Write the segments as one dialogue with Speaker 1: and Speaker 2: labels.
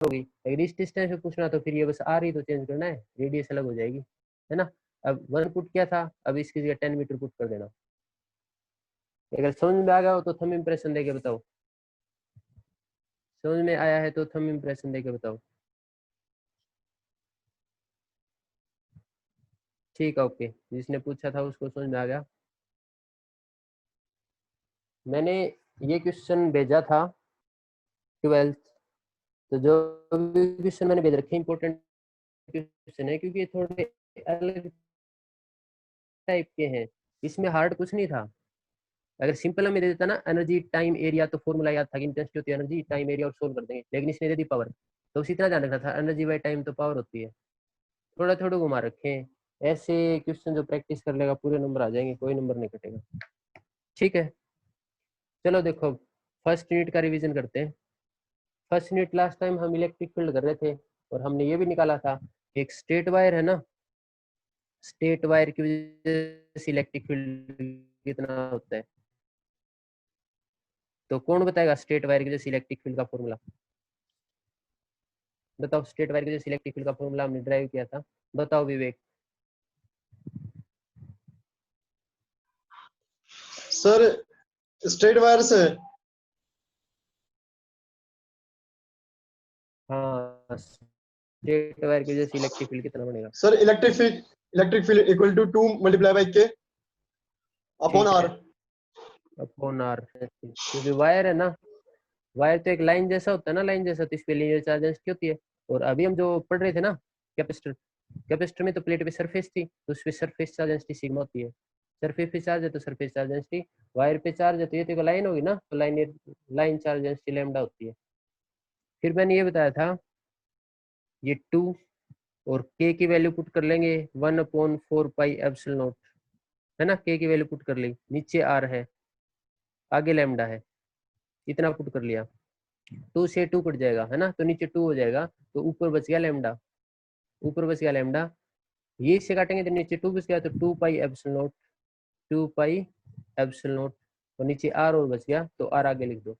Speaker 1: होगी। अगर इस डिस्टेंस पे पूछना तो फिर ये बस आर ही तो चेंज करना है, रेडियस अलग हो जाएगी, है ना। अब 1 पुट किया था, अब इसकी जगह 10 मीटर पुट कर देना। अगर समझ में आ गया हो तो थंब इंप्रेशन देके बताओ, समझ में आया है तो थंब इंप्रेशन देके बताओ। ठीक है, ओके। जिसने पूछा था उसको समझ में आ गया। मैंने ये क्वेश्चन भेजा था 12th, तो जो भी क्वेश्चन मैंने भेज रखे इंपॉर्टेंट क्वेश्चन है, क्योंकि ये थोड़े अलग टाइप के हैं, इसमें हार्ड कुछ नहीं था। अगर सिंपल में दे देता ना एनर्जी टाइम एरिया, तो फॉर्मूला याद था कि इंटेंसिटी होती है एनर्जी टाइम एरिया और सोल्व कर देंगे, लेकिन इसने दे दी पावर, तो उसी तरह ध्यान रखना था एनर्जी बाई टाइम तो पावर होती है। थोड़ा थोड़ा घुमा रखे हैं। ऐसे क्वेश्चन जो प्रैक्टिस कर लेगा पूरे नंबर आ जाएंगे, कोई नंबर नहीं कटेगा। ठीक है, चलो देखो फर्स्ट यूनिट का रिवीजन करते हैं। फर्स्ट यूनिट लास्ट टाइम हम इलेक्ट्रिक फील्ड कर रहे थे, और हमने ये भी निकाला था एक स्टेट वायर है ना, स्टेट वायर की वजह से इलेक्ट्रिक फील्ड कितना होता है। तो कौन बताएगा स्टेट वायर की वजह से इलेक्ट्रिक फील्ड का फॉर्मूला? बताओ, स्टेट वायर की वजह से इलेक्ट्रिक फील्ड का फॉर्मूला हमने ड्राइव किया था, बताओ विवेक।
Speaker 2: सर स्ट्रेट वायर से,
Speaker 1: हाँ, स्टेट वायर की वजह से इलेक्ट्रिक फील्ड कितना बनेगा?
Speaker 2: Sir electric field equal to 2 multiply by K upon
Speaker 1: ठीक
Speaker 2: आर।
Speaker 1: है, अपॉन आर, क्योंकि वायर है ना, वायर तो एक लाइन जैसा होता है ना, लाइन जैसा, तो इस पे लीनियर चार्ज डेंसिटी होती है। और अभी हम जो पढ़ रहे थे ना कैपेसिटर, कैपेसिटर में तो प्लेट पे सरफेस थी, तो उस पे सरफेस चार्ज डेंसिटी सिग्मा होती है। सरफेस पे चार्ज है तो सरफेस चार्ज डेंसिटी, वायर पे चार्ज है तो ये तो लाइन होगी ना, तो लाइन चार्ज डेंसिटी लैम्डा होती है। फिर मैंने ये बताया था ये 2 और के की वैल्यू पुट कर लेंगे 1/4 पाई एप्सिलॉन नॉट, है ना। के की वैल्यू पुट कर ली, नीचे आर है, आगे लैम्डा है, इतना पुट कर लिया। 2 से 2 कट जाएगा, है ना, तो नीचे 2 हो जाएगा, तो ऊपर बच गया लैम्डा, ऊपर बच गया लैम्डा। ये इससे काटेंगे तो नीचे 2 बच गया, तो 2 pi epsilon not, 2 pi epsilon not, और नीचे आर और बच गया, तो आर आगे लिख दो।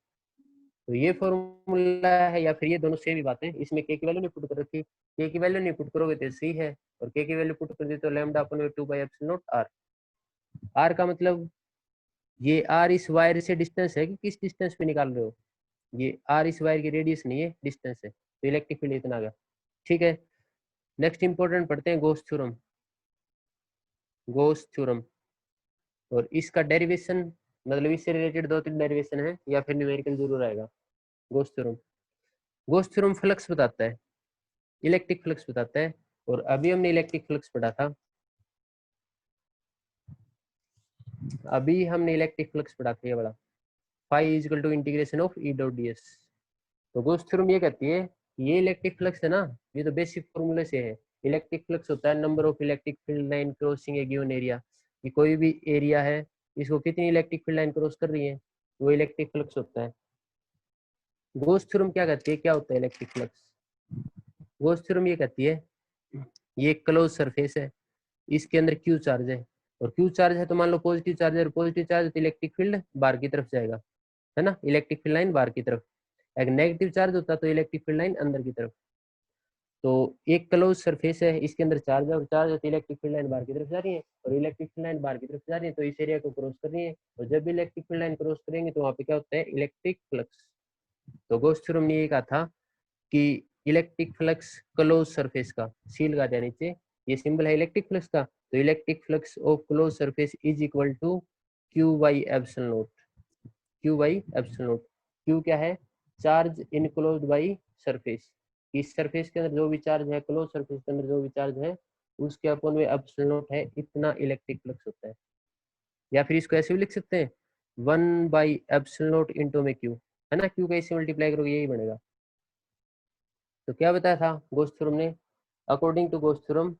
Speaker 1: तो ये फॉर्मूला है, या फिर ये दोनों सेम ही बात है। इसमें के की वैल्यू नहीं पुट कर रखी, के की वैल्यू नहीं पुट करोगे तो सी है, और के की वैल्यू पुट कर दी तो lambda upon 2 pi epsilon naught R. R का मतलब ये आर इस वायर से डिस्टेंस है कि किस डिस्टेंस पे निकाल रहे हो, ये आर इस वायर की रेडियस नहीं है, डिस्टेंस है, तो इलेक्ट्रिक फील्ड इतना आ गया। ठीक है, नेक्स्ट इंपॉर्टेंट पढ़ते हैं गॉस थ्योरम। गॉस थ्योरम और इसका डेरिवेशन, मतलब इससे रिलेटेड 2-3 डेरिवेशन है, या फिर न्यूमेरिकल जरूर आएगा। Gauss theorem, Gauss theorem flux बताता है, इलेक्ट्रिक फ्लक्स बताता है। और अभी हमने इलेक्ट्रिक फ्लक्स पढ़ा था, अभी हमने इलेक्ट्रिक फ्लक्स पढ़ा था ये वाला, phi is to integration of E dot D S. तो गॉस थ्योरम ये कहती है ये इलेक्ट्रिक फ्लक्स है ना, ये तो बेसिक फॉर्मूले से है। इलेक्ट्रिक फ्लक्स होता है number of electric field line crossing A given area, कि कोई भी एरिया है, इसको कितनी इलेक्ट्रिक फील्ड लाइन क्रॉस कर रही है, वो इलेक्ट्रिक फ्लक्स होता है। गॉस थ्योरम क्या कहती है, क्या होता है इलेक्ट्रिक फ्लक्स? गॉस थ्योरम ये कहती है ये एक क्लोज सरफेस है, इसके अंदर क्यू चार्ज है, और क्यू चार्ज है तो मान लो पॉजिटिव चार्ज है, और पॉजिटिव चार्ज तो इलेक्ट्रिक फील्ड बाहर की तरफ जाएगा, है ना, इलेक्ट्रिक फील्ड लाइन बाहर की तरफ। अगर नेगेटिव चार्ज होता तो इलेक्ट्रिक फील्ड लाइन अंदर की तरफ। तो एक क्लोज सरफेस है, इसके अंदर चार्ज है, और चार्ज है तो इलेक्ट्रिक फील्ड लाइन बाहर की तरफ जा रही है, और इलेक्ट्रिक फील्ड लाइन बाहर की तरफ जा रही है, तो इस एरिया को क्रॉस कर रही है, और जब भी इलेक्ट्रिक फील्ड लाइन क्रॉस करेंगे तो वहाँ पे क्या होता है, इलेक्ट्रिक फ्लक्स। तो गॉस थ्योरम ने ये कहा था कि इलेक्ट्रिक फ्लक्स क्लोज सरफेस का, सील का दिया नीचे, ये सिंबल है इलेक्ट्रिक फ्लक्स का, तो electric flux of close surface is equal to Q by epsilon naught, Q by epsilon naught. Q क्या है, चार्ज इनक्लोज्ड बाई सरफेस, इस सरफेस के अंदर जो भी चार्ज है, क्लोज सरफेस के अंदर जो भी चार्ज है, उसके अपन में एप्सिलॉन नॉट है, इतना इलेक्ट्रिक फ्लक्स होता है। या फिर इसको ऐसे भी लिख सकते हैं 1/एप्सिलॉन नॉट इंटू में क्यू, है ना, क्यू का इससे मल्टीप्लाई करोगे यही बनेगा। तो क्या बताया था गॉस थ्योरम ने, according to Gauss theorem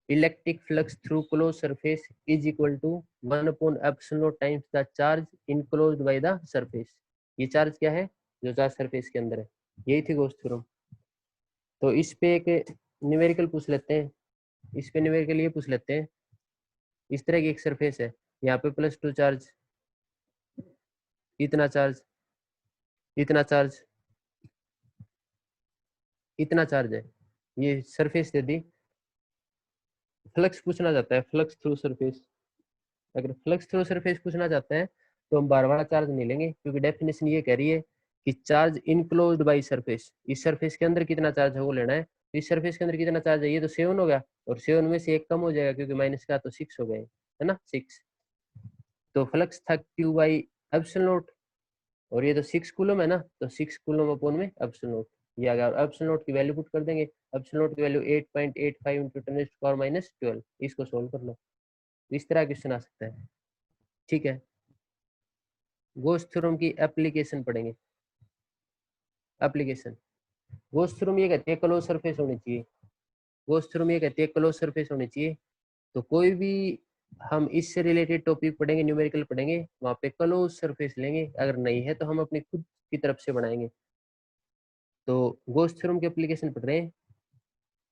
Speaker 1: electric flux through close surface is equal to 1/एप्सिलॉन times the charge enclosed by the surface. ये चार्ज क्या है, जो चार्ज सरफेस के अंदर है, यही थी गॉस थ्योरम। तो इस पे एक न्यूमेरिकल पूछ लेते हैं, इस पे न्यूमेरिकल ये पूछ लेते हैं, इस तरह की एक सरफेस है, यहाँ पे +2 चार्ज, इतना चार्ज, इतना चार्ज, इतना चार्ज है, ये सरफेस दे दी। फ्लक्स पूछना चाहता है, फ्लक्स थ्रू सरफेस। अगर फ्लक्स थ्रू सरफेस पूछना चाहते हैं तो हम बार बार चार्ज नहीं लेंगे, क्योंकि डेफिनेशन ये कह रही है कि चार्ज इनक्लोज्ड बाय सरफेस, इस सरफेस के अंदर कितना चार्ज है वो लेना है। इस सरफेस के अंदर कितना चार्ज है, ये तो 7 हो गया, और 7 में से 1 कम हो जाएगा क्योंकि माइनस का, तो 6 हो गए, है ना 6। तो फ्लक्स था Q बाई एप्सिलॉन नॉट, और ये तो 6 कूलम है ना, तो 6 कूलम अपॉन में एप्सिलॉन नॉट, ये आ गया। और एप्सिलॉन नॉट की वैल्यू पुट कर देंगे, एप्सिलॉन नॉट की वैल्यू 8.85 इंटू 10⁻⁻12। इसको सोल्व कर लो, इस तरह क्वेश्चन आ सकता है। ठीक है, गोस थ्योरम की एप्लीकेशन पढ़ेंगे। एप्लीकेशन, गोस थ्योरम ये कहती है क्लोज सरफेस होनी चाहिए, गोस थ्योरम ये कहती है क्लोज सरफेस होनी चाहिए। तो कोई भी हम इससे रिलेटेड टॉपिक पढ़ेंगे, न्यूमेरिकल पढ़ेंगे, वहां पे क्लोज सरफेस लेंगे, अगर नहीं है तो हम अपनी खुद की तरफ से बनाएंगे। तो गोस थ्योरम की एप्लीकेशन पढ़ रहे हैं,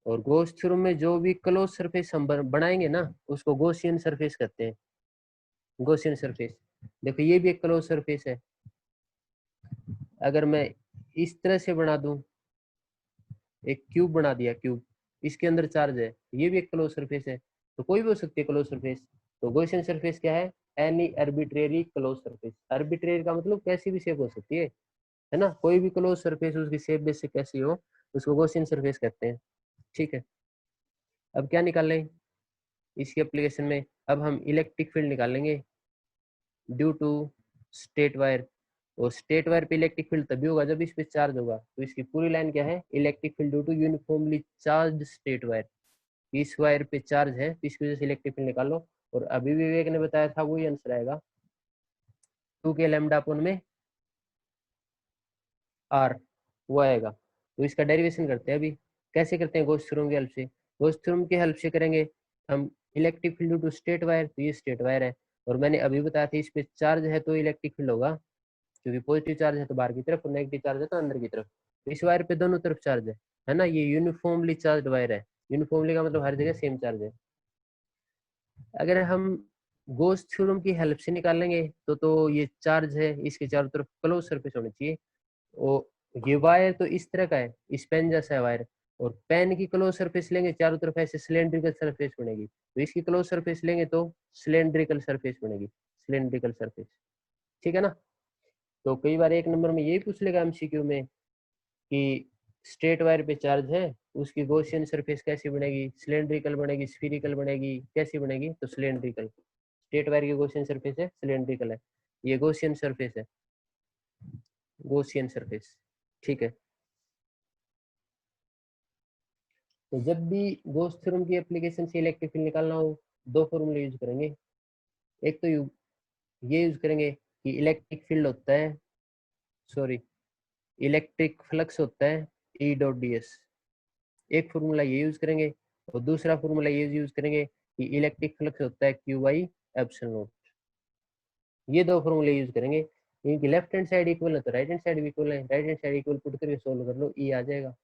Speaker 1: और गोस थ्योरम में जो भी क्लोज सरफेस हम बनाएंगे ना, उसको गॉसियन सरफेस कहते हैं। गॉसियन सरफेस, देखो ये भी एक क्लोज सरफेस है। अगर मैं इस तरह से बना दूं, एक क्यूब बना दिया, क्यूब, इसके अंदर चार्ज है, ये भी एक क्लोज सरफेस है। तो कोई भी हो सकती है क्लोज सरफेस। तो गॉसियन सरफेस क्या है, any arbitrary close surface. Arbitrary का मतलब कैसी भी शेप हो सकती है ना, कोई भी क्लोज सरफेस उसकी शेप बेसिक कैसी हो, उसको गॉसियन सरफेस कहते हैं। ठीक है, अब क्या निकाल लें इसकी एप्लीकेशन में, अब हम इलेक्ट्रिक फील्ड निकालेंगे ड्यू टू स्टेट वायर। और स्टेट वायर पे इलेक्ट्रिक फील्ड तभी होगा जब इस पे चार्ज होगा। तो इसकी पूरी लाइन क्या है, electric field due to uniformly charge straight wire. इस वायर पे चार्ज है तो इसकी वजह से इलेक्ट्रिक फील्ड निकालो, और अभी विवेक ने बताया था वही आंसर आएगा, 2k लैम्डा अपॉन में आर, वो आएगा। तो इसका डेरिवेशन करते हैं अभी। कैसे करते हैं, गॉस थ्योरम की हेल्प से। गॉस थ्योरम की हेल्प से करेंगे हम। Electric field due to straight wire, तो ये स्टेट वायर है, और मैंने अभी बताया था इस पे चार्ज है तो इलेक्ट्रिक फील्ड होगा, क्योंकि पॉजिटिव चार्ज है तो बाहर की तरफ, और नेगेटिव चार्ज है तो अंदर की तरफ। तो इस वायर पे दोनों तरफ चार्ज है ना, ये यूनिफॉर्मली चार्ज वायर है। यूनिफॉर्मली का मतलब हर जगह सेम चार्ज है। अगर हम गॉस थ्योरम की हेल्प से निकालेंगे तो ये चार्ज है, इसके चारों तरफ क्लोज सरफेस होनी चाहिए। और ये वायर तो इस तरह का है, इस पेन जैसा है वायर, और पेन की क्लोज सरफेस लेंगे चारों तरफ ऐसे सिलेंड्रिकल सरफेस बनेगी, तो इसकी क्लोज सरफेस लेंगे तो सिलेंड्रिकल सरफेस बनेगी, सिलेंड्रिकल सरफेस। ठीक है ना। तो कई बार 1 नंबर में यही पूछ लेगा एमसीक्यू में कि स्ट्रेट वायर पे चार्ज है, उसकी गॉसियन सरफेस कैसी बनेगी, सिलेंड्रिकल बनेगी, स्फीरिकल बनेगी, कैसी बनेगी, तो सिलेंड्रिकल। स्ट्रेट वायर की गॉसियन सरफेस है, सिलेंड्रिकल है, ये गॉसियन सरफेस है, गॉसियन सरफेस। ठीक है, तो जब भी गॉस थ्योरम की एप्लीकेशन से इलेक्ट्रिक फील्ड निकालना हो, 2 फॉर्मूले यूज करेंगे। एक तो ये यूज करेंगे कि इलेक्ट्रिक फील्ड होता है, सॉरी, इलेक्ट्रिक फ्लक्स होता है ई डॉट डी एस, एक फॉर्मूला ये यूज करेंगे। और दूसरा फॉर्मूला ये यूज करेंगे कि इलेक्ट्रिक फ्लक्स होता है क्यू बाई एप्सिलॉन नॉट। ये 2 फॉर्मूले यूज करेंगे, इनकी लेफ्ट हैंड साइड इक्वल है तो राइट हैंड साइड भी इक्वल है, right hand side equal put करके सोल्व कर लो, ई आ जाएगा।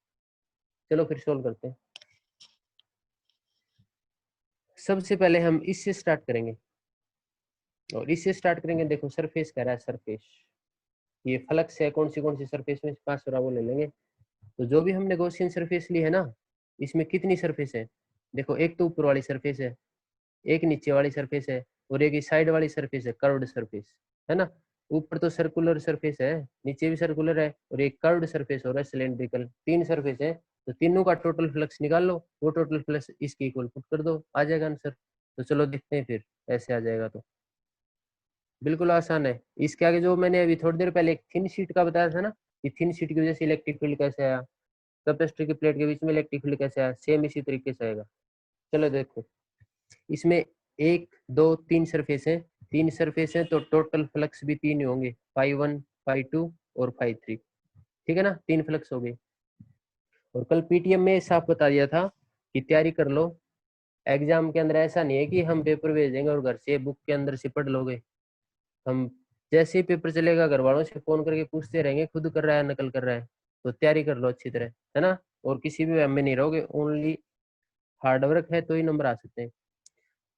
Speaker 1: चलो फिर सोल्व करते हैं। सबसे पहले हम इससे स्टार्ट करेंगे, और इससे स्टार्ट करेंगे। देखो सरफेस कह रहा है, सरफेस, ये फ्लक्स है, कौन सी सरफेस में, 5 वो ले लेंगे। तो जो भी हमने गॉसियन सरफेस ली है ना, इसमें कितनी सरफेस है, देखो एक तो ऊपर वाली सरफेस है, एक नीचे वाली सरफेस है, और एक साइड वाली सरफेस है, कर्व्ड सरफेस, है ना। ऊपर तो सर्कुलर सरफेस है, नीचे भी सर्कुलर है, और एक कर्व्ड सरफेस हो रहा है सिलेंड्रिकल, 3 सरफेस है। तो तीनों का टोटल फ्लक्स निकाल लो, वो टोटल फ्लक्स इसके इक्वल पुट कर दो, आ जाएगा आंसर। तो चलो देखते हैं फिर, ऐसे आ जाएगा तो बिल्कुल आसान है। इसके आगे जो मैंने अभी थोड़ी देर पहले एक थिन शीट का बताया था ना, कि थिन शीट की वजह से इलेक्ट्रिक फील्ड कैसे आया, कैपेसिटर की प्लेट के बीच में इलेक्ट्रिक फील्ड कैसे आया, सेम इसी तरीके से आएगा। चलो देखो, इसमें 1 2 3 सरफेस है, 3 सरफेस है तो टोटल फ्लक्स भी 3 ही होंगे, φ1 φ2 और φ3। ठीक है ना, 3 फ्लक्स हो गए। और कल पीटीएम में साफ बता दिया था कि तैयारी कर लो, एग्जाम के अंदर ऐसा नहीं है कि हम पेपर भेज देंगे और घर से बुक के अंदर से पढ़ लोगे। हम जैसे ही पेपर चलेगा घर वालों से फोन करके पूछते रहेंगे खुद कर रहा है नकल कर रहा है। तो तैयारी कर लो अच्छी तरह, है ना। और किसी भी वहम में नहीं रहोगे, ओनली हार्ड वर्क है तो ही नंबर आ सकते हैं।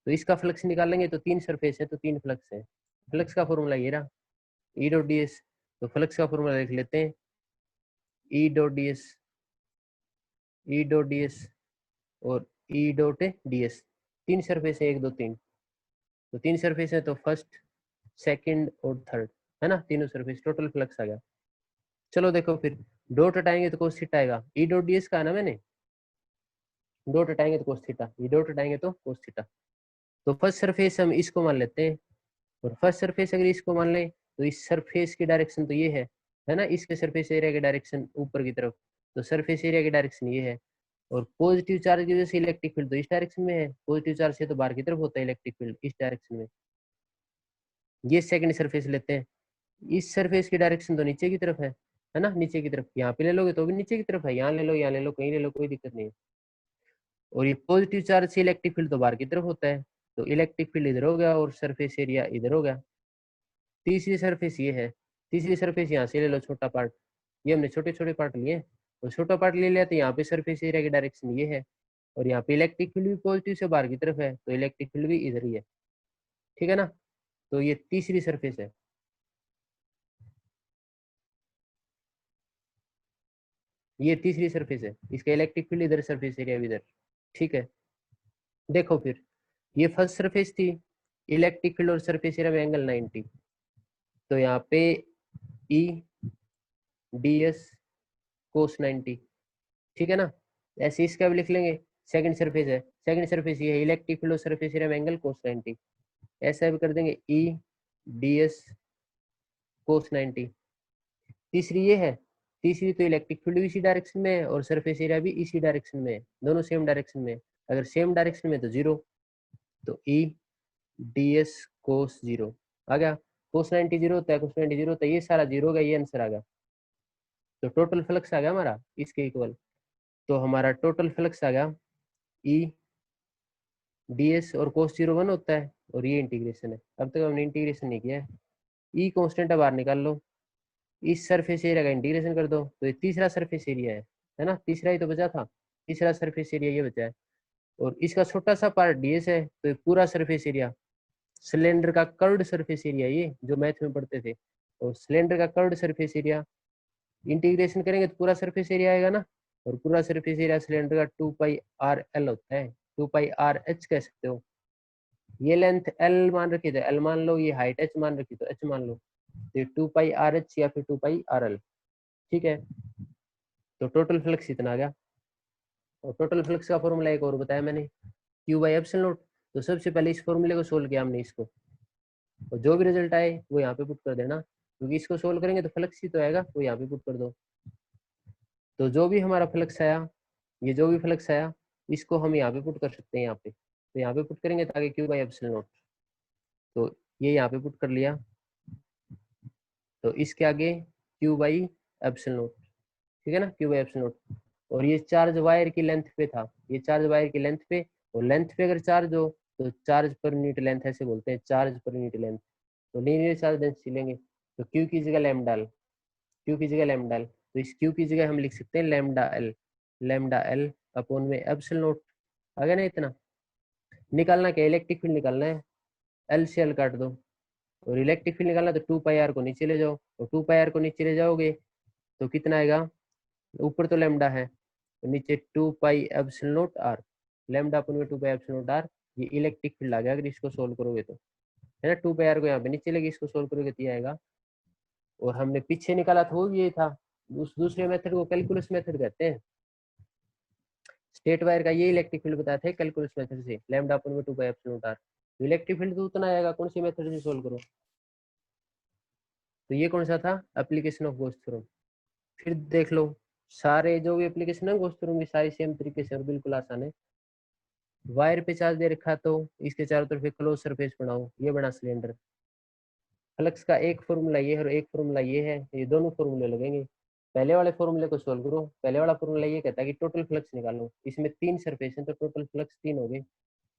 Speaker 1: तो इसका फ्लक्स निकालेंगे तो 3 सरफेस है तो 3 फ्लक्स है। फ्लक्स का फॉर्मूला ये रहा, ई डॉट डी एस। तो फ्लक्स का फॉर्मूला लिख लेते हैं, E dot D S E dot D S और E dot D S. 3 surface है, 1 2 3। तो 3 सरफेस है, तो फर्स्ट सेकंड और थर्ड है ना, तीनों सरफेस, टोटल फ्लक्स आ गया। चलो देखो फिर डॉट हटाएंगे तो कोस थीटा आएगा, ई डॉट डी एस का है ना मैंने, डॉट हटाएंगे तो कोस थीटा, ये डॉट हटाएंगे तो कोस थीटा। तो फर्स्ट सरफेस हम इसको मान लेते हैं, और फर्स्ट सरफेस अगर इसको मान लें तो इस सरफेस की डायरेक्शन तो ये है ना, इसके सरफेस एरिया की डायरेक्शन ऊपर की तरफ, तो सरफेस एरिया की डायरेक्शन ये है। और पॉजिटिव चार्ज की वजह से इलेक्ट्रिक फील्ड तो इस डायरेक्शन में है, पॉजिटिव चार्ज से तो बाहर की तरफ होता है इलेक्ट्रिक फील्ड, इस डायरेक्शन में। ये सेकंड सरफेस लेते हैं, इस सरफेस की डायरेक्शन तो नीचे की तरफ है ना, नीचे की तरफ। यहाँ पे ले लोगे तो भी नीचे की तरफ है, यहाँ ले लो, यहाँ ले लो, कहीं ले लो, कोई दिक्कत नहीं है। और ये पॉजिटिव चार्ज से इलेक्ट्रिक फील्ड तो बाहर की तरफ होता है, तो इलेक्ट्रिक फील्ड इधर हो गया और सरफेस एरिया इधर हो गया। तीसरी सरफेस ये है, तीसरी सरफेस यहाँ से ले लो, छोटा पार्ट, ये हमने छोटे छोटे पार्ट लिए, और छोटा पार्ट ले लिया, तो यहाँ पे सरफेस एरिया की डायरेक्शन ये है, और यहाँ पे इलेक्ट्रिक फील्ड भी पॉजिटिव से बाहर की तरफ है, तो इलेक्ट्रिक फील्ड भी इधर ही है, ठीक है ना। तो ये तीसरी सरफेस है, ये तीसरी सरफेस है, इसका इलेक्ट्रिक फील्ड इधर, सरफेस एरिया भी इधर, ठीक है। देखो फिर ये फर्स्ट सरफेस थी, इलेक्ट्रिक फील्ड और सरफेस एरिया में एंगल 90, तो यहाँ पे ई डी एस कोस 90, ठीक है ना। ऐसे इसका भी लिख लेंगे, सेकंड सरफेस है, सेकंड सरफेस ये है, इलेक्ट्रिक फील्ड और सरफेस एरिया में एंगल कोस 90, ऐसा भी कर देंगे ई डी एस कोस 90। तीसरी ये है, तीसरी तो इलेक्ट्रिक फील्ड भी इसी डायरेक्शन में है और सरफेस एरिया भी इसी डायरेक्शन में है, दोनों सेम डायरेक्शन में है। अगर सेम डायरेक्शन में तो जीरो, तो E D S cos zero आ गया। कोस 90 जीरो होता है, कोस 90 जीरो होता है, ये सारा जीरो हो गया, ये आंसर आ गया। तो टोटल फ्लक्स आ गया हमारा इसके इक्वल, तो हमारा टोटल फ्लक्स आ गया ई डी एस, और कोस जीरो 1 होता है, और ये इंटीग्रेशन है, अब तक हमने इंटीग्रेशन नहीं किया है। ई कॉन्स्टेंट बाहर निकाल लो, इस सरफेस एरिया का इंटीग्रेशन कर दो, तो ये तीसरा सरफेस एरिया है ना, तीसरा ही तो बचा था, तीसरा सरफेस एरिया ये बचा है। और इसका छोटा सा पार्ट डीएस है, तो ये पूरा सरफेस एरिया, सिलेंडर का कर्व्ड सरफेस एरिया, ये जो मैथ में पढ़ते थे, तो सिलेंडर का कर्व्ड सरफेस एरिया इंटीग्रेशन करेंगे तो पूरा सरफेस एरिया आएगा ना, और पूरा सरफेस एरिया सिलेंडर का 2 पाई आर एल होता है, 2 पाई आर एच कह सकते हो। ये लेंथ एल मान रखी, तो एल मान लो, ये हाइट एच मान रखी तो एच मान लो, तो 2 पाई आर एच या फिर 2 पाई आर एल, ठीक है। तो टोटल फ्लक्स इतना आ गया। और टोटल फ्लक्स का फॉर्मूला एक और बताया मैंने, क्यू बाई एप्सिलॉन नॉट। तो सबसे पहले इस फॉर्मूले को सोल्व किया हमने इसको, और जो भी रिजल्ट आए वो यहाँ पे पुट कर देना, क्योंकि इसको सोल्व करेंगे तो फ्लक्स ही तो आएगा, वो यहाँ पे पुट कर दो। तो जो भी हमारा फ्लक्स आया, ये जो भी फ्लक्स आया, इसको हम यहाँ पे पुट कर सकते हैं यहाँ पे, तो यहाँ पे पुट करेंगे ताकि क्यू बाई एप्सिलॉन नॉट, तो ये यहाँ पे पुट कर लिया, तो इसके आगे क्यू बाई एप्सिलॉन नॉट, ठीक है ना, क्यू बाई एप्सिलॉन नॉट। और ये चार्ज वायर की लेंथ पे था, ये चार्ज वायर की लेंथ पे, और लेंथ पे अगर चार्ज हो तो चार्ज पर यूनिट लेंथ ऐसे बोलते हैं, चार्ज पर यूनिट लेंथ। तो लीनियर चार्ज डेंसिटी लेंगे, तो क्यू की जगह लैम्डा एल, क्यू की जगह लैम्डा एल, तो इस क्यू की जगह हम लिख सकते हैं lambda L, lambda L upon में एप्सिलॉन नॉट। आ गया ना इतना। निकालना क्या, इलेक्ट्रिक फील्ड निकालना है, एल से एल काट दो, और इलेक्ट्रिक फील्ड निकालना तो 2 पाई आर को नीचे ले जाओ, और 2 पाई आर को नीचे ले जाओगे तो कितना आएगा, ऊपर तो लैम्डा है, तो नीचे 2 pi epsilon naught R, lambda upon में 2 पाई एप्सिलॉन नॉट आर, ये इलेक्ट्रिक फील्ड आ गया अगर इसको सोल्व करोगे तो, है ना। 2 पाई आर को यहाँ पे नीचे लेके इसको सोल्व करोगे तो ये आएगा। और हमने पीछे निकाला था वो ये था, उस दूसरे मेथड को कैलकुलस मेथड कहते हैं। स्टेट वायर का ये इलेक्ट्रिक फील्ड बताया था कैलकुलस मेथड से, लैम्डा अपन में 2 पाई एप्सिलॉन नॉट आर, तो इलेक्ट्रिक फील्ड तो उतना आएगा, कौन सी मेथड से सोल्व करो। तो ये कौन सा था, एप्लीकेशन ऑफ गॉस थ्योरम। फिर देख लो, सारे जो भी एप्लीकेशन है गॉस थ्योरम की सारी सेम तरीके से और बिल्कुल आसान है। वायर पे चार्ज दे रखा तो इसके चारों तरफ एक क्लोज सरफेस बनाओ, ये बना सिलेंडर। फ्लक्स का एक फॉर्मूला ये है और एक फॉर्मूला ये है, ये दोनों फॉर्मूले लगेंगे। पहले वाले फॉर्मूले को सोल्व करो, पहले वाला फॉर्मूला ये कहता है कि टोटल फ्लक्स निकालो, इसमें 3 सरफेस है तो टोटल फ्लक्स 3 हो गए,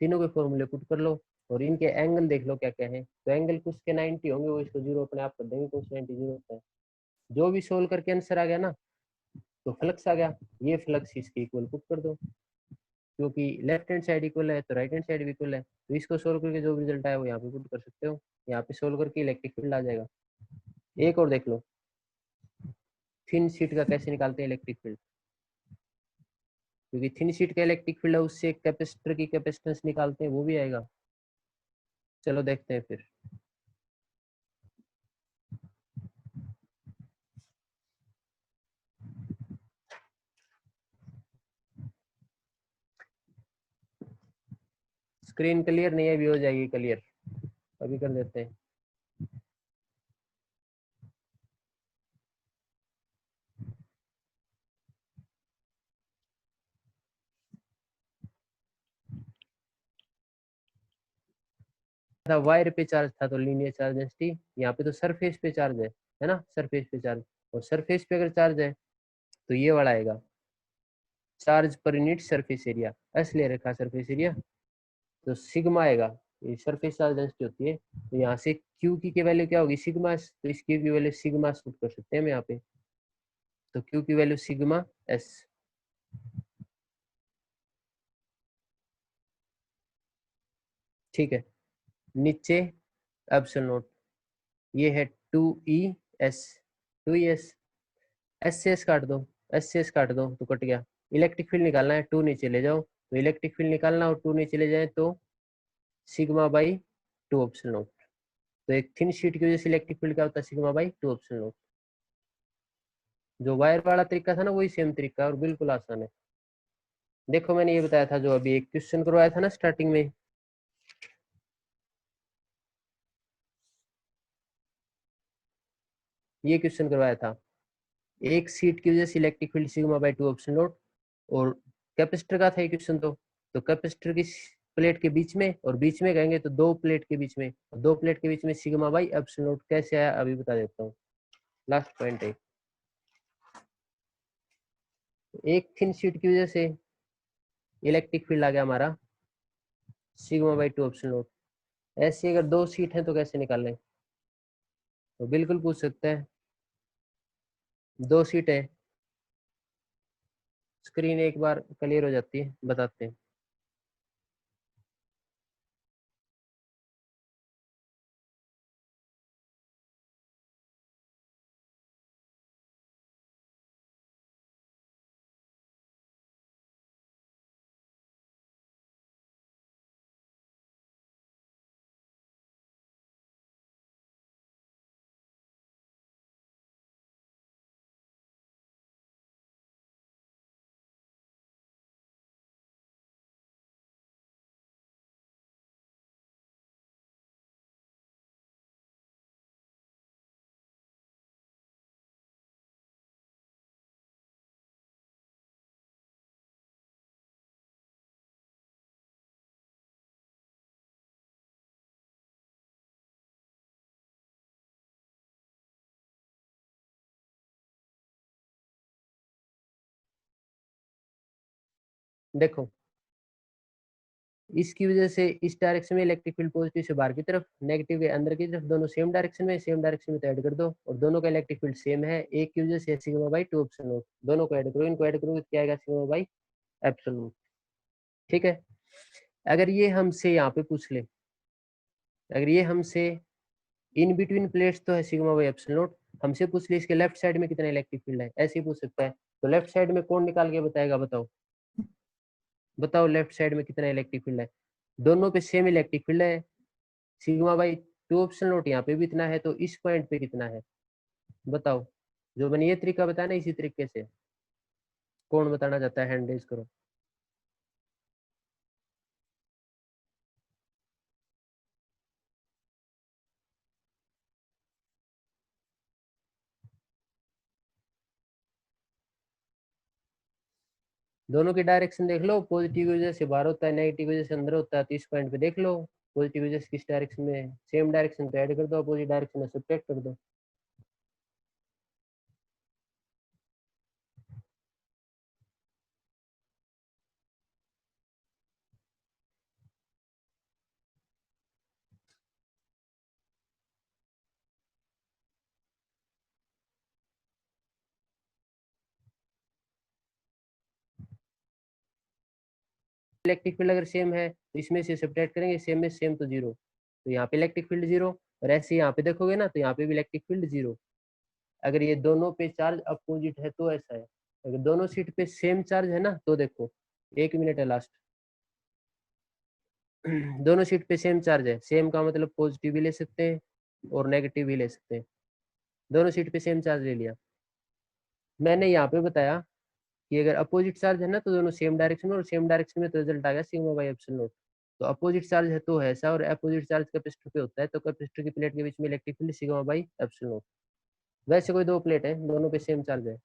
Speaker 1: तीनों के फॉर्मूले पुट कर लो, और इनके एंगल देख लो क्या क्या है, तो एंगल कुछ के 90 होंगे, वो इसको जीरो अपने आप कर देंगे, कुछ 90 जीरो होता है। जो भी सोल्व करके आंसर आ गया ना, तो फ्लक्स आ गया, ये फ्लक्स इसके इक्वल पुट कर दो, क्योंकि लेफ्ट हैंड साइड इक्वल है तो राइट हैंड साइड भी इक्वल है, तो इसको सोल्व करके जो रिजल्ट आया वो यहाँ पे पुट कर सकते हो, यहाँ पे सोल्व करके इलेक्ट्रिक फील्ड आ जाएगा। एक और देख लो, थिन शीट का कैसे निकालते हैं इलेक्ट्रिक फील्ड। क्योंकि थिन शीट का इलेक्ट्रिक फील्ड है, उससे कैपेसिटर की कैपेसिटेंस निकालते हैं, वो भी आएगा। चलो देखते हैं फिर। स्क्रीन क्लियर नहीं है, अभी हो जाएगी क्लियर, अभी कर देते हैं। था वायर पे चार्ज था तो लीनियर चार्ज डेंसिटी, यहाँ पे तो सरफेस पे चार्ज है ना, सरफेस पे चार्ज, और सरफेस पे अगर चार्ज है तो ये वाला आएगा, charge per unit surface area, S ले रखा सरफेस एरिया, तो सिग्मा आएगा, ये सरफेस चार्ज डेंसिटी होती है। तो यहाँ से क्यू की वैल्यू क्या होगी, सिग्मा, तो इस क्यू की वैल्यू सिग्मा शूट कर सकते हैं हम यहाँ पे, तो क्यू की वैल्यू सिग्मा एस। ठीक है, नीचे एप्सिलॉन नॉट, ये है 2E/s, 2E/s, एस से एस काट दो, एस से एस काट दो तो कट गया। इलेक्ट्रिक फील्ड निकालना है, 2 नीचे ले जाओ, तो इलेक्ट्रिक फील्ड निकालना और 2 नीचे ले जाए तो सिग्मा बाई 2 एप्सिलॉन नॉट। तो एक थिन शीट की वजह से इलेक्ट्रिक फील्ड क्या होता है, सिग्मा बाई 2 एप्सिलॉन नॉट। जो वायर वाला तरीका था ना, वही सेम तरीका और बिल्कुल आसान है। देखो मैंने ये बताया था, जो अभी एक क्वेश्चन करवाया था ना स्टार्टिंग में, ये क्वेश्चन करवाया था, एक सीट की वजह से electric field sigma by 2 epsilon not, और कैपेसिटर का था ये क्वेश्चन, तो कैपेसिटर की प्लेट के बीच में, और बीच में कहेंगे तो दो प्लेट के बीच में, दो प्लेट के बीच में सिग्मा बाई एप्सिलॉन नॉट कैसे आया अभी बता देता हूँ। लास्ट पॉइंट है, एक थिन शीट की वजह से इलेक्ट्रिक फील्ड आ गया हमारा सिग्मा बाई 2 एप्सिलॉन नॉट। ऐसे अगर दो सीट है तो कैसे निकालें, तो बिल्कुल पूछ सकते हैं। दो सीट है, स्क्रीन एक बार क्लियर हो जाती है, बताते हैं। देखो, इसकी वजह से इस डायरेक्शन में इलेक्ट्रिक फील्ड पॉजिटिव से बाहर की तरफ, नेगेटिव के अंदर की तरफ, दोनों सेम डायरेक्शन में, सेम डायरेक्शन में तो ऐड कर दो, और दोनों का इलेक्ट्रिक फील्ड सेम है, एक की वजह से सिग्मा बाई 2 एप्सिलॉन नॉट, दोनों को ऐड करो, इनको ऐड करो क्या आएगा, सिग्मा बाई एप्सिलॉन नॉट। ठीक है, अगर ये हमसे यहाँ पे पूछ ले, अगर ये हमसे इन बिटवीन प्लेट्स तो है सिग्मा बाई एप्सिलॉन नॉट, हमसे पूछ ले इसके लेफ्ट साइड में कितना इलेक्ट्रिक फील्ड है, ऐसे ही पूछ सकता है। तो लेफ्ट साइड में कौन निकाल के बताएगा, बताओ बताओ, लेफ्ट साइड में कितना इलेक्ट्रिक फील्ड है, दोनों पे सेम इलेक्ट्रिक फील्ड है, सिग्मा बाई 2 एप्सिलॉन नॉट यहाँ पे भी इतना है, तो इस पॉइंट पे कितना है बताओ। जो मैंने ये तरीका बताया ना, इसी तरीके से कौन बताना चाहता है, हैंड रेज करो। दोनों की डायरेक्शन देख लो, पॉजिटिव की वजह से बाहर होता है, नेगेटिव की वजह से अंदर होता है, तो इस पॉइंट पे देख लो पॉजिटिव वजह से किस डायरेक्शन में है, सेम डायरेक्शन पे ऐड कर दो, अपोजिट डायरेक्शन में सब्ट्रैक्ट कर दो। इलेक्ट्रिक फील्ड अगर सेम है तो इसमें से सब्ट्रैक्ट करेंगे, सेम में सेम तो जीरो, तो यहाँ पे इलेक्ट्रिक फील्ड जीरो, और ऐसे यहाँ पे देखोगे ना तो यहाँ पे भी इलेक्ट्रिक फील्ड जीरो। अगर ये दोनों पे चार्ज अपोजिट है तो ऐसा है, अगर दोनों सीट पे सेम चार्ज है ना तो देखो 1 मिनट है लास्ट। दोनों शीट पे सेम चार्ज है, सेम का मतलब पॉजिटिव भी ले सकते हैं और नेगेटिव भी ले सकते हैं। दोनों शीट पे सेम चार्ज ले लिया। मैंने यहाँ पे बताया कि अगर अपोजिट चार्ज है ना तो दोनों सेम डायरेक्शन में, और सेम डायरेक्शन में तो रिजल्ट आ गया सिग्मा बाई एप्सिलॉन नॉट। तो अपोजिट चार्ज है तो है ऐसा, और अपोजिट चार्ज कैपेसिटर पे होता है, तो कैपेसिटर की प्लेट के बीच में electric field sigma by epsilon not. वैसे कोई दो प्लेट है, दोनों पे सेम चार्ज है,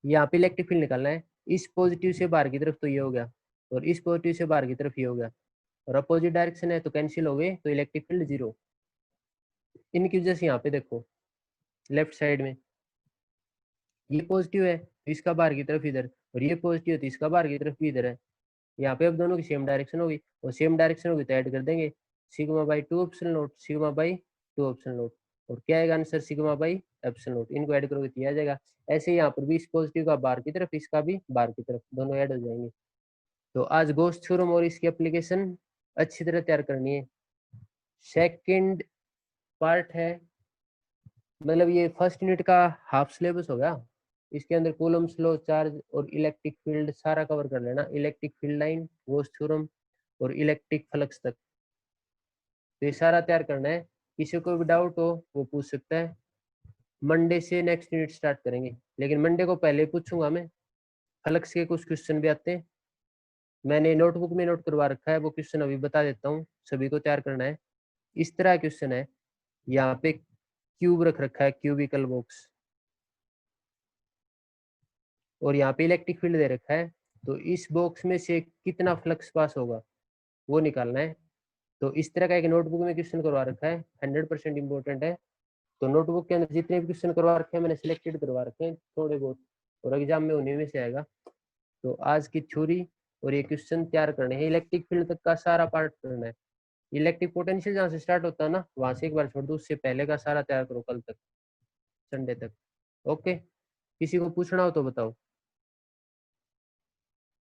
Speaker 1: यहाँ पे इलेक्ट्रिक फील्ड निकालना है। इस पॉजिटिव से बाहर की तरफ तो ये हो गया, और इस पॉजिटिव से बाहर की तरफ ये हो गया, और अपोजिट डायरेक्शन है तो कैंसिल हो गए, तो इलेक्ट्रिक फील्ड 0। इनकी वजह से यहाँ पे देखो लेफ्ट साइड में ये पॉजिटिव है तो इसका बाहर की तरफ इधर, और ये पॉजिटिव है तो इसका बाहर की तरफ भी इधर है। यहाँ पे अब दोनों की सेम डायरेक्शन होगी, और सेम डायरेक्शन होगी तो ऐड कर देंगे sigma by 2 epsilon not, sigma by 2 epsilon not, और क्या आएगा answer sigma by epsilon not. इनको ऐड करोगे तो आ जाएगा। ऐसे ही यहाँ पर भी इस पॉजिटिव का बाहर की तरफ, इसका भी बाहर की तरफ, दोनों ऐड हो जाएंगे। तो आज गॉस थ्योरम और इसकी एप्लीकेशन अच्छी तरह तैयार करनी है। सेकंड पार्ट है, मतलब ये फर्स्ट यूनिट का हाफ सिलेबस हो गया। इसके अंदर कूलम्स लॉ, चार्ज और इलेक्ट्रिक फील्ड सारा कवर कर लेना, electric field line, Gauss theorem और इलेक्ट्रिक फ्लक्स तक। तो ये सारा तैयार करना है। किसी को भी डाउट हो वो पूछ सकता है। मंडे से नेक्स्ट यूनिट स्टार्ट करेंगे, लेकिन मंडे को पहले पूछूंगा मैं। फ्लक्स के कुछ क्वेश्चन भी आते हैं, मैंने नोटबुक में नोट करवा रखा है, वो क्वेश्चन अभी बता देता हूँ। सभी को तैयार करना है। इस तरह क्वेश्चन है, यहाँ पे क्यूब रख रखा है, क्यूबिकल बॉक्स, और यहाँ पे इलेक्ट्रिक फील्ड दे रखा है। तो इस बॉक्स में से कितना फ्लक्स पास होगा वो निकालना है। तो इस तरह का एक नोटबुक में क्वेश्चन करवा रखा है, 100% इंपॉर्टेंट है। तो नोटबुक के अंदर जितने भी क्वेश्चन करवा रखे हैं मैंने सिलेक्टेड करवा रखे हैं थोड़े बहुत, और एग्जाम में उन्हीं में से आएगा। तो आज की थ्योरी और ये क्वेश्चन तैयार करने हैं, इलेक्ट्रिक फील्ड तक का सारा पार्ट करना है। इलेक्ट्रिक पोटेंशियल जहाँ से स्टार्ट होता है ना, वहां से एक बार छोड़ दो, उससे पहले का सारा तैयार करो कल तक, संडे तक। ओके, किसी को पूछना हो तो बताओ।